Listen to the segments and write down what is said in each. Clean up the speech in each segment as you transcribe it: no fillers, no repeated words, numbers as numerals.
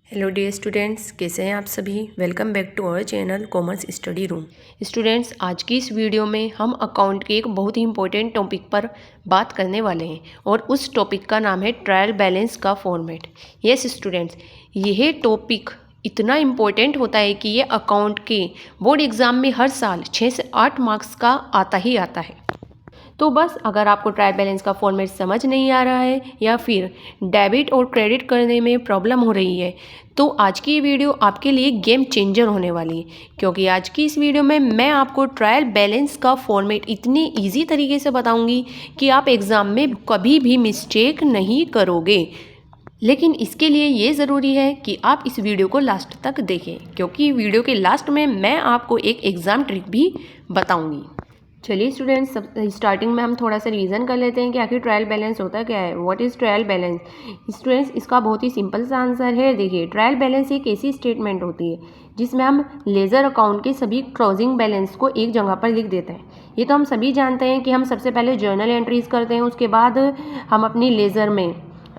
Hello dear students, कैसे हैं आप सभी। Welcome back to our channel commerce study room. Students, आज की इस वीडियो में हम अकाउंट के एक बहुत ही इंपॉर्टेंट टॉपिक पर बात करने वाले हैं और उस टॉपिक का नाम है ट्रायल बैलेंस का फॉर्मेट। यस स्टूडेंट्स, यह टॉपिक इतना इम्पोर्टेंट होता है कि ये अकाउंट के बोर्ड एग्ज़ाम में हर साल 6 से 8 मार्क्स का आता ही आता है। तो बस अगर आपको ट्रायल बैलेंस का फॉर्मेट समझ नहीं आ रहा है या फिर डेबिट और क्रेडिट करने में प्रॉब्लम हो रही है तो आज की ये वीडियो आपके लिए गेम चेंजर होने वाली है, क्योंकि आज की इस वीडियो में मैं आपको ट्रायल बैलेंस का फॉर्मेट इतनी इजी तरीके से बताऊंगी कि आप एग्ज़ाम में कभी भी मिस्टेक नहीं करोगे। लेकिन इसके लिए ये ज़रूरी है कि आप इस वीडियो को लास्ट तक देखें, क्योंकि वीडियो के लास्ट में मैं आपको एक एग्ज़ाम ट्रिक भी बताऊंगी। चलिए स्टूडेंट्स, सब स्टार्टिंग में हम थोड़ा सा रिवीजन कर लेते हैं कि आखिर ट्रायल बैलेंस होता क्या है। What is trial balance students? इसका बहुत ही सिंपल सा आंसर है। देखिए, ट्रायल बैलेंस एक ऐसी स्टेटमेंट होती है जिसमें हम लेज़र अकाउंट के सभी क्लोजिंग बैलेंस को एक जगह पर लिख देते हैं। ये तो हम सभी जानते हैं कि हम सबसे पहले जर्नल एंट्रीज़ करते हैं, उसके बाद हम अपनी लेज़र में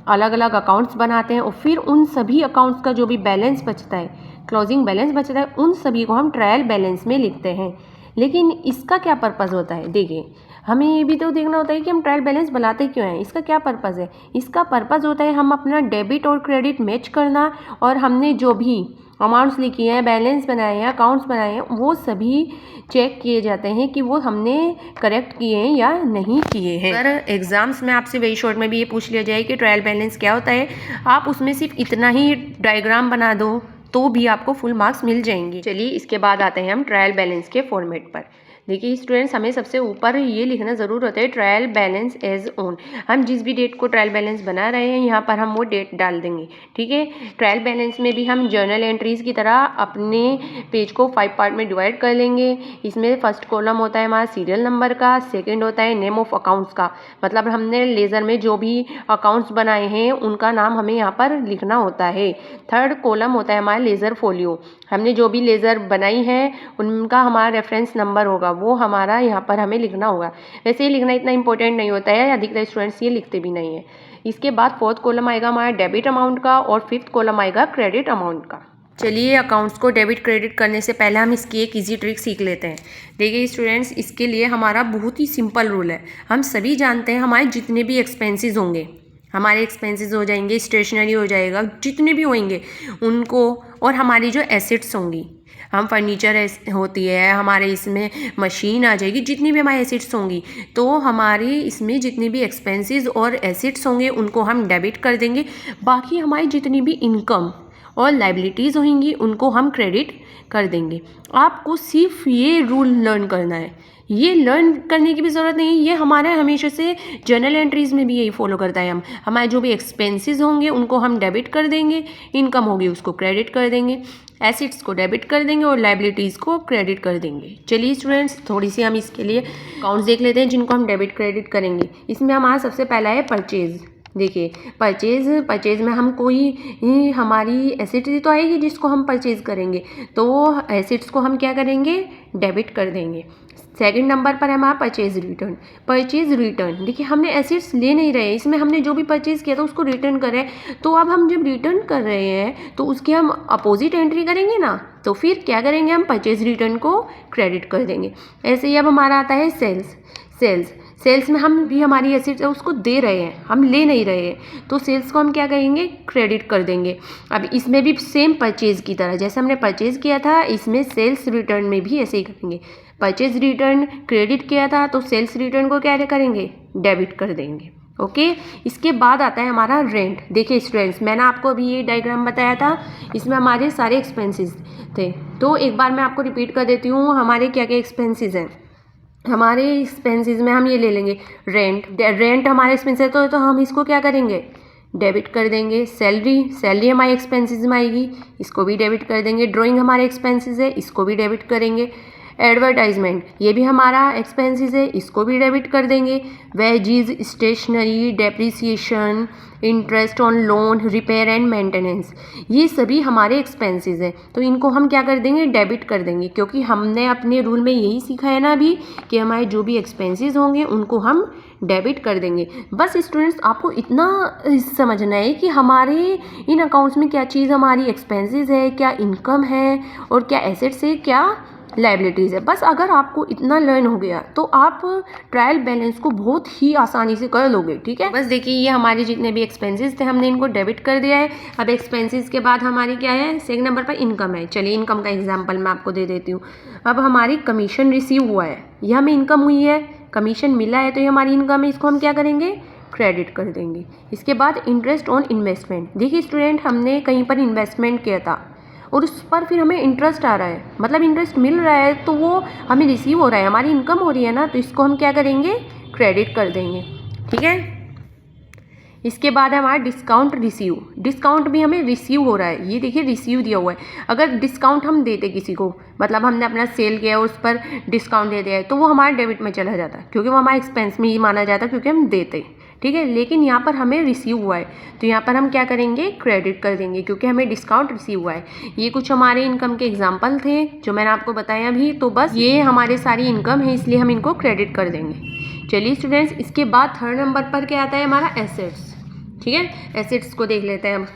अलग अलग अकाउंट्स बनाते हैं और फिर उन सभी अकाउंट्स का जो भी बैलेंस बचता है, क्लोजिंग बैलेंस बचता है, उन सभी को हम ट्रायल बैलेंस में लिखते हैं। लेकिन इसका क्या पर्पज़ होता है? देखिए, हमें ये भी तो देखना होता है कि हम ट्रायल बैलेंस बनाते क्यों हैं। इसका क्या पर्पज़ है? इसका पर्पज़ होता है हम अपना डेबिट और क्रेडिट मैच करना, और हमने जो भी अमाउंट्स लिखी हैं, बैलेंस बनाए हैं, अकाउंट्स बनाए हैं, वो सभी चेक किए जाते हैं कि वो हमने करेक्ट किए हैं या नहीं किए हैं। अगर एग्जाम्स में आपसे वेरी शॉर्ट में भी ये पूछ लिया जाए कि ट्रायल बैलेंस क्या होता है, आप उसमें सिर्फ इतना ही डायग्राम बना दो तो भी आपको फुल मार्क्स मिल जाएंगे। चलिए, इसके बाद आते हैं हम ट्रायल बैलेंस के फॉर्मेट पर। देखिए स्टूडेंट्स, हमें सबसे ऊपर ये लिखना ज़रूर होता है ट्रायल बैलेंस एज ऑन। हम जिस भी डेट को ट्रायल बैलेंस बना रहे हैं यहाँ पर हम वो डेट डाल देंगे। ठीक है, ट्रायल बैलेंस में भी हम जर्नल एंट्रीज़ की तरह अपने पेज को 5 पार्ट में डिवाइड कर लेंगे। इसमें फर्स्ट कॉलम होता है हमारा सीरियल नंबर का, सेकेंड होता है नेम ऑफ अकाउंट्स का, मतलब हमने लेज़र में जो भी अकाउंट्स बनाए हैं उनका नाम हमें यहाँ पर लिखना होता है। थर्ड कॉलम होता है हमारा लेज़र फोलियो, हमने जो भी लेज़र बनाई है उनका हमारा रेफरेंस नंबर होगा, वो हमारा यहाँ पर हमें लिखना होगा। वैसे ये लिखना इतना इंपॉर्टेंट नहीं होता है, अधिकतर स्टूडेंट्स ये लिखते भी नहीं है। इसके बाद फोर्थ कॉलम आएगा हमारा डेबिट अमाउंट का और फिफ्थ कॉलम आएगा क्रेडिट अमाउंट का। चलिए, अकाउंट्स को डेबिट क्रेडिट करने से पहले हम इसकी एक इजी ट्रिक सीख लेते हैं। देखिए स्टूडेंट्स, इसके लिए हमारा बहुत ही सिंपल रूल है। हम सभी जानते हैं हमारे जितने भी एक्सपेंसेस होंगे, हमारे एक्सपेंसेस हो जाएंगे, स्टेशनरी हो जाएगा, जितने भी होंगे उनको, और हमारी जो एसेट्स होंगी, हम फर्नीचर होती है हमारे, इसमें मशीन आ जाएगी, जितनी भी हमारी एसेट्स होंगी, तो हमारे इसमें जितनी भी एक्सपेंसेस और एसेट्स होंगे उनको हम डेबिट कर देंगे। बाकी हमारी जितनी भी इनकम और लाइबिलिटीज़ होंगी उनको हम क्रेडिट कर देंगे। आपको सिर्फ ये रूल लर्न करना है, ये लर्न करने की भी ज़रूरत नहीं, ये हमारा हमेशा से जर्नल एंट्रीज़ में भी यही फॉलो करता है। हम हमारे जो भी एक्सपेंसेस होंगे उनको हम डेबिट कर देंगे, इनकम होगी उसको क्रेडिट कर देंगे, एसेट्स को डेबिट कर देंगे और लाइबिलिटीज़ को क्रेडिट कर देंगे। चलिए स्टूडेंट्स, थोड़ी सी हम इसके लिए अकाउंट्स देख लेते हैं जिनको हम डेबिट क्रेडिट करेंगे। इसमें हमारा सबसे पहला है परचेज़। देखिए, परचेज़ में हम कोई हमारी एसेट्स तो आएगी जिसको हम परचेज़ करेंगे, तो एसेट्स को हम क्या करेंगे? डेबिट कर देंगे। सेकंड नंबर पर है हमारा परचेज रिटर्न। परचेज रिटर्न, देखिए हमने एसेट्स ले नहीं रहे हैं, इसमें हमने जो भी परचेज़ किया था उसको रिटर्न कर रहे हैं, तो अब हम जब रिटर्न कर रहे हैं तो उसकी हम अपोजिट एंट्री करेंगे ना, तो फिर क्या करेंगे? हम परचेज रिटर्न को क्रेडिट कर देंगे। ऐसे ही अब हमारा आता है सेल्स में हम भी हमारी एसेट्स है उसको दे रहे हैं, हम ले नहीं रहे हैं, तो सेल्स को हम क्या करेंगे? क्रेडिट कर देंगे। अब इसमें भी सेम परचेज़ की तरह जैसे हमने परचेज़ किया था, इसमें सेल्स रिटर्न में भी ऐसे ही करेंगे। परचेज रिटर्न क्रेडिट किया था तो सेल्स रिटर्न को क्या करेंगे? डेबिट कर देंगे। ओके, इसके बाद आता है हमारा रेंट। देखिए स्टूडेंट्स, मैंने आपको अभी ये डायग्राम बताया था, इसमें हमारे सारे एक्सपेंसेस थे, तो एक बार मैं आपको रिपीट कर देती हूँ हमारे क्या क्या एक्सपेंसेस हैं। हमारे एक्सपेंसेस में हम ये ले लेंगे रेंट हमारे एक्सपेंस है, तो हम इसको क्या करेंगे? डेबिट कर देंगे। सैलरी हमारे एक्सपेंसेस में आएगी, इसको भी डेबिट कर देंगे। ड्राइंग हमारे एक्सपेंसेस है, इसको भी डेबिट करेंगे। एडवर्टाइजमेंट, ये भी हमारा एक्सपेंसेस है, इसको भी डेबिट कर देंगे। Wages, stationery, depreciation, interest on loan, repair and maintenance, ये सभी हमारे एक्सपेंसेस हैं, तो इनको हम क्या कर देंगे, डेबिट कर देंगे, क्योंकि हमने अपने रूल में यही सीखा है ना अभी कि हमारे जो भी एक्सपेंसेस होंगे उनको हम डेबिट कर देंगे। बस स्टूडेंट्स आपको इतना समझना है कि हमारे इन अकाउंट्स में क्या चीज़ हमारी एक्सपेंसेस है, क्या इनकम है और क्या एसेट्स है, क्या लाइबिलिटीज़ है। बस अगर आपको इतना लर्न हो गया तो आप ट्रायल बैलेंस को बहुत ही आसानी से कर लोगे। ठीक है, बस देखिए ये हमारे जितने भी एक्सपेंसेस थे हमने इनको डेबिट कर दिया है। अब एक्सपेंसेस के बाद हमारी क्या है, सेकंड नंबर पर इनकम है। चलिए इनकम का एग्जांपल मैं आपको दे देती हूँ। अब हमारी कमीशन रिसीव हुआ है, यह हमें इनकम हुई है, कमीशन मिला है, तो ये हमारी इनकम है, इसको हम क्या करेंगे, क्रेडिट कर देंगे। इसके बाद इंटरेस्ट ऑन इन्वेस्टमेंट, देखिए स्टूडेंट हमने कहीं पर इन्वेस्टमेंट किया था और उस पर फिर हमें इंटरेस्ट आ रहा है, मतलब इंटरेस्ट मिल रहा है, तो वो हमें रिसीव हो रहा है, हमारी इनकम हो रही है ना, तो इसको हम क्या करेंगे, क्रेडिट कर देंगे। ठीक है, इसके बाद है हमारा डिस्काउंट रिसीव, डिस्काउंट भी हमें रिसीव हो रहा है, ये देखिए रिसीव दिया हुआ है। अगर डिस्काउंट हम देते किसी को, मतलब हमने अपना सेल किया और उस पर डिस्काउंट दे दिया है, तो वो हमारे डेबिट में चला जाता है, क्योंकि वो हमारे एक्सपेंस में ही माना जाता है, क्योंकि हम देते। ठीक है, लेकिन यहाँ पर हमें रिसीव हुआ है, तो यहाँ पर हम क्या करेंगे, क्रेडिट कर देंगे, क्योंकि हमें डिस्काउंट रिसीव हुआ है। ये कुछ हमारे इनकम के एग्जाम्पल थे जो मैंने आपको बताया अभी, तो बस ये हमारे सारी इनकम है, इसलिए हम इनको क्रेडिट कर देंगे। चलिए स्टूडेंट्स, इसके बाद थर्ड नंबर पर क्या आता है, हमारा एसेट्स। ठीक है, एसेट्स को देख लेते हैं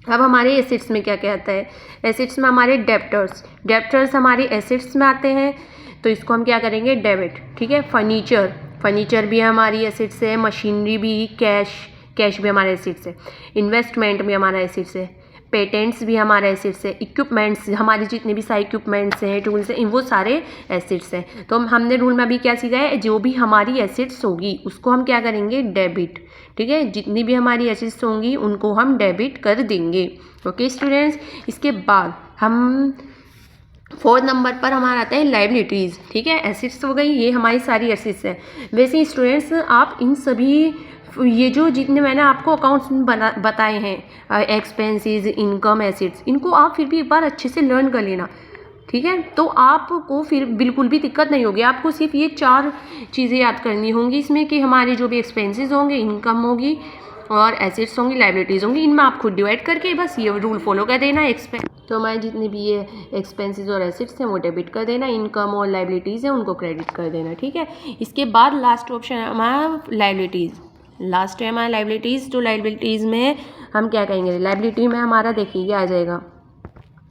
अब हमारे एसेट्स में क्या क्या आता है। एसेट्स में हमारे डेप्टर्स, डेप्टर्स हमारे एसेट्स में आते हैं, तो इसको हम क्या करेंगे, डेबिट। ठीक है, फर्नीचर, फर्नीचर भी हमारी एसेट्स है, मशीनरी भी, कैश भी हमारे एसेट्स है, इन्वेस्टमेंट भी हमारा एसेट्स है, पेटेंट्स भी हमारे एसेट्स है, इक्विपमेंट्स, हमारे जितने भी सारे इक्विपमेंट्स हैं, टूल्स हैं, वो सारे एसेट्स हैं। तो हमने रूल में अभी क्या सीखा है, जो भी हमारी एसेट्स होगी उसको हम क्या करेंगे, डेबिट। ठीक है, जितनी भी हमारी एसेट्स होंगी उनको हम डेबिट कर देंगे। ओके स्टूडेंट्स, इसके बाद हम फोर्थ नंबर पर हमारा आता है लाइबिलिटीज़। ठीक है, एसेट्स हो गई, ये हमारी सारी एसेट्स है। वैसे स्टूडेंट्स आप इन सभी ये जो जितने मैंने आपको अकाउंट्स बताए हैं, एक्सपेंसेस, इनकम, एसेट्स, इनको आप फिर भी एक बार अच्छे से लर्न कर लेना। ठीक है, तो आपको फिर बिल्कुल भी दिक्कत नहीं होगी, आपको सिर्फ ये 4 चीज़ें याद करनी होंगी इसमें कि हमारे जो भी एक्सपेंसेस होंगे, इनकम होगी और एसेट्स होंगी, लाइबिलिटीज़ होंगी, इनमें आप खुद डिवाइड करके बस ये रूल फॉलो कर देना। तो हमारे जितने भी ये एक्सपेंसेस और एसेट्स हैं वो डेबिट कर देना, इनकम और लाइबिलिटीज़ हैं उनको क्रेडिट कर देना। ठीक है, इसके बाद लास्ट ऑप्शन है हमारा लाइबिलिटीज़, लास्ट है हमारा लाइबिलिटीज़। तो लाइबिलिटीज़ में हम क्या कहेंगे, लाइबिलिटी में हमारा देखिए ये आ जाएगा,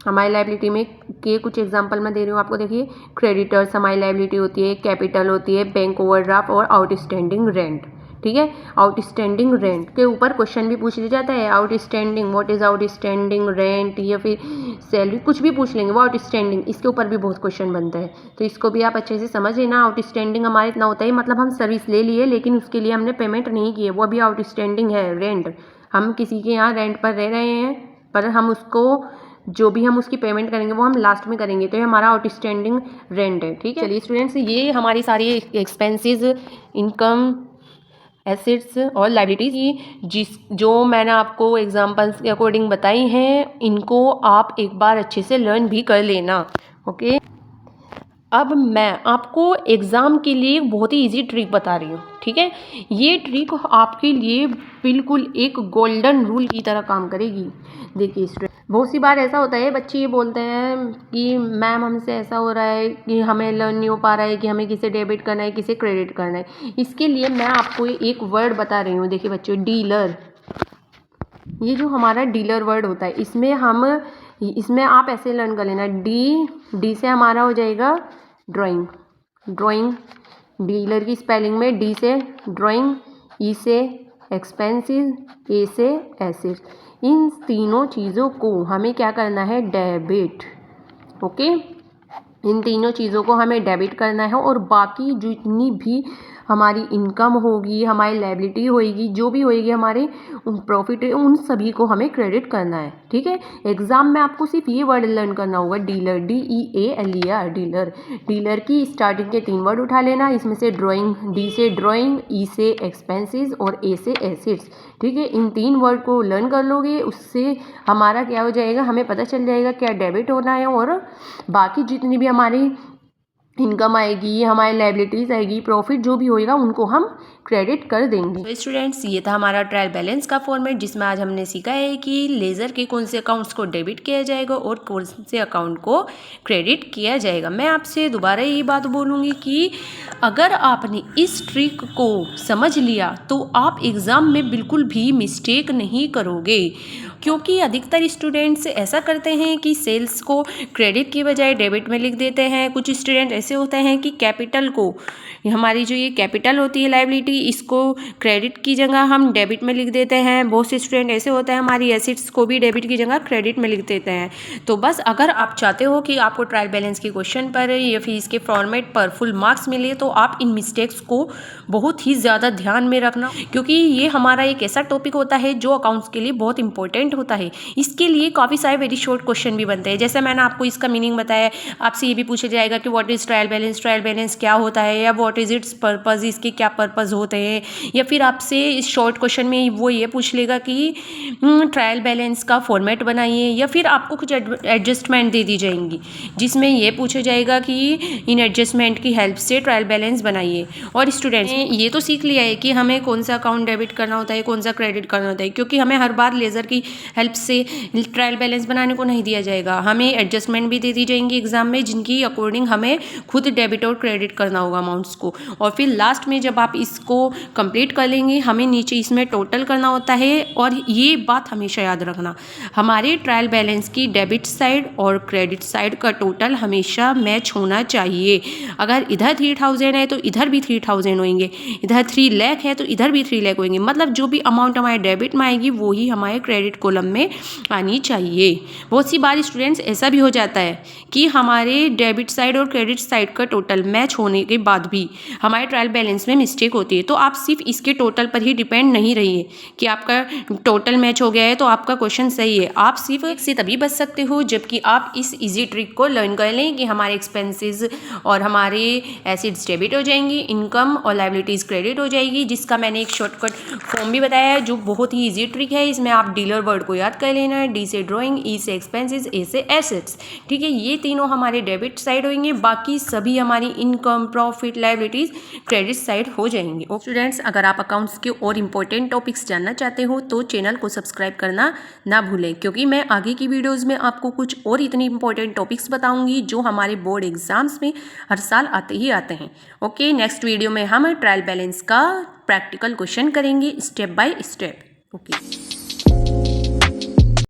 हमारी लाइबिलिटी में के कुछ एग्जांपल मैं दे रही हूँ आपको। देखिए क्रेडिटर्स हमारी लाइबिलिटी होती है, कैपिटल होती है, बैंक ओवरड्राफ्ट और आउटस्टैंडिंग रेंट। ठीक है, आउटस्टैंडिंग रेंट के ऊपर क्वेश्चन भी पूछ लिया जाता है, outstanding, what is outstanding rent, या फिर सैलरी, कुछ भी पूछ लेंगे, वो आउटस्टैंडिंग, इसके ऊपर भी बहुत क्वेश्चन बनता है, तो इसको भी आप अच्छे से समझ लेना। आउटस्टैंडिंग हमारे इतना होता है, मतलब हम सर्विस ले लिए लेकिन उसके लिए हमने पेमेंट नहीं की है, वो अभी आउटस्टैंडिंग है। रेंट, हम किसी के यहाँ रेंट पर रह रहे हैं, पर हम उसको जो भी हम उसकी पेमेंट करेंगे वो हम लास्ट में करेंगे, तो ये हमारा आउटस्टैंडिंग रेंट है। ठीक है, चलिए स्टूडेंट्स, ये हमारी सारी एक्सपेंसेस, इनकम, एसेट्स और लाइबिलिटीज़ की जो मैंने आपको एग्जांपल्स के अकॉर्डिंग बताई हैं, इनको आप एक बार अच्छे से लर्न भी कर लेना। ओके, अब मैं आपको एग्ज़ाम के लिए एक बहुत ही इजी ट्रिक बता रही हूँ। ठीक है, ये ट्रिक आपके लिए बिल्कुल एक गोल्डन रूल की तरह काम करेगी। देखिए स्टूडेंट, बहुत सी बार ऐसा होता है, बच्चे ये बोलते हैं कि मैम हमसे ऐसा हो रहा है कि हमें लर्न नहीं हो पा रहा है कि हमें किसे डेबिट करना है, किसे क्रेडिट करना है। इसके लिए मैं आपको एक वर्ड बता रही हूँ। देखिए बच्चों, डीलर, ये जो हमारा डीलर वर्ड होता है, इसमें आप ऐसे लर्न कर लेना, डी से हमारा हो जाएगा ड्राइंग, ड्राइंग, डीलर की स्पेलिंग में डी से ड्राइंग, ई से एक्सपेंसिव, ए से एसेट्स, इन तीनों चीज़ों को हमें क्या करना है, डेबिट। ओके, इन तीनों चीज़ों को हमें डेबिट करना है, और बाकी जितनी भी हमारी इनकम होगी, हमारी लायबिलिटी होगी, जो भी होगी हमारे प्रॉफिट, उन सभी को हमें क्रेडिट करना है। ठीक है, एग्जाम में आपको सिर्फ ये वर्ड लर्न करना होगा, डीलर, DEALER, डीलर। डीलर की स्टार्टिंग के 3 वर्ड उठा लेना, इसमें से ड्राइंग, डी से ड्राइंग, ई से एक्सपेंसेस और ए से एसेट्स। ठीक है, इन 3 वर्ड को लर्न कर लोगे, उससे हमारा क्या हो जाएगा, हमें पता चल जाएगा क्या डेबिट होना है, और बाकी जितनी भी हमारी इनकम आएगी, हमारी लायबिलिटीज़ आएगी, प्रॉफिट जो भी होएगा उनको हम क्रेडिट कर देंगे। तो स्टूडेंट्स, ये था हमारा ट्रायल बैलेंस का फॉर्मेट, जिसमें आज हमने सीखा है कि लेज़र के कौन से अकाउंट्स को डेबिट किया जाएगा और कौन से अकाउंट को क्रेडिट किया जाएगा। मैं आपसे दोबारा यही बात बोलूँगी कि अगर आपने इस ट्रिक को समझ लिया तो आप एग्ज़ाम में बिल्कुल भी मिस्टेक नहीं करोगे, क्योंकि अधिकतर स्टूडेंट्स ऐसा करते हैं कि सेल्स को क्रेडिट की बजाय डेबिट में लिख देते हैं। कुछ स्टूडेंट ऐसे होते हैं कि कैपिटल को, हमारी जो ये कैपिटल होती है लायबिलिटी, इसको क्रेडिट की जगह हम डेबिट में लिख देते हैं। बहुत से स्टूडेंट ऐसे होते हैं हमारी एसेट्स को भी डेबिट की जगह क्रेडिट में लिख देते हैं। तो बस अगर आप चाहते हो कि आपको ट्रायल बैलेंस के क्वेश्चन पर या फिर इसके फॉर्मेट पर फुल मार्क्स मिले, तो आप इन मिस्टेक्स को बहुत ही ज़्यादा ध्यान में रखना, क्योंकि ये हमारा एक ऐसा टॉपिक होता है जो अकाउंट्स के लिए बहुत इंपॉर्टेंट होता है। इसके लिए काफ़ी सारे वेरी शॉर्ट क्वेश्चन भी बनते हैं। जैसे मैंने आपको इसका मीनिंग बताया, आपसे ये भी पूछा जाएगा कि व्हाट इज़ ट्रायल बैलेंस क्या होता है, या व्हाट इज़ इट्स पर्पज़, इसके क्या पर्पज़ होते हैं। या फिर आपसे इस शॉर्ट क्वेश्चन में वो ये पूछ लेगा कि ट्रायल बैलेंस का फॉर्मेट बनाइए, या फिर आपको कुछ एडजस्टमेंट दे दी जाएंगी जिसमें ये पूछा जाएगा कि इन एडजस्टमेंट की हेल्प से ट्रायल बैलेंस बनाइए। और स्टूडेंट्स ने ये तो सीख लिया है कि हमें कौन सा अकाउंट डेबिट करना होता है, कौन सा क्रेडिट करना होता है, क्योंकि हमें हर बार लेज़र की हेल्प से ट्रायल बैलेंस बनाने को नहीं दिया जाएगा। हमें एडजस्टमेंट भी दे दी जाएंगी एग्जाम में, जिनकी अकॉर्डिंग हमें खुद डेबिट और क्रेडिट करना होगा अमाउंट्स को। और फिर लास्ट में जब आप इसको कंप्लीट कर लेंगे, हमें नीचे इसमें टोटल करना होता है। और ये बात हमेशा याद रखना, हमारे ट्रायल बैलेंस की डेबिट साइड और क्रेडिट साइड का टोटल हमेशा मैच होना चाहिए। अगर इधर 3000 है तो इधर भी 3000 होंगे, इधर 3 लाख है तो इधर भी 3 लाख होंगे। मतलब जो भी अमाउंट हमारे डेबिट में आएगी वही हमारे क्रेडिट कॉलम में आनी चाहिए। बहुत सी बार स्टूडेंट्स ऐसा भी हो जाता है कि हमारे डेबिट साइड और क्रेडिट साइड का टोटल मैच होने के बाद भी हमारे ट्रायल बैलेंस में मिस्टेक होती है। तो आप सिर्फ इसके टोटल पर ही डिपेंड नहीं रहिए कि आपका टोटल मैच हो गया है तो आपका क्वेश्चन सही है। आप सिर्फ इससे तभी बच सकते हो जबकि आप इस इजी ट्रिक को लर्न कर लें कि हमारे एक्सपेंसेस और हमारे एसेट्स डेबिट हो जाएंगी, इनकम और लायबिलिटीज़ क्रेडिट हो जाएगी, जिसका मैंने एक शॉर्टकट फॉर्म भी बताया है जो बहुत ही ईजी ट्रिक है। इसमें आप डीलर वर्ड को याद कर लेना है, डी से ड्राइंग, ई से एक्सपेंसेस, ए से एसेट्स। ठीक है, ये तीनों हमारे डेबिट साइड होंगे, बाकी सभी हमारी income, profit, liabilities credit side हो जाएंगे। स्टूडेंट्स, अगर आप अकाउंट्स के और इंपॉर्टेंट टॉपिक्स जानना चाहते हो तो चैनल को सब्सक्राइब करना ना भूलें, क्योंकि मैं आगे की वीडियोज़ में आपको कुछ और इतनी इंपॉर्टेंट टॉपिक्स बताऊंगी जो हमारे बोर्ड एग्जाम्स में हर साल आते ही आते हैं। ओके, नेक्स्ट वीडियो में हम ट्रायल बैलेंस का प्रैक्टिकल क्वेश्चन करेंगे स्टेप बाय स्टेप। ओके।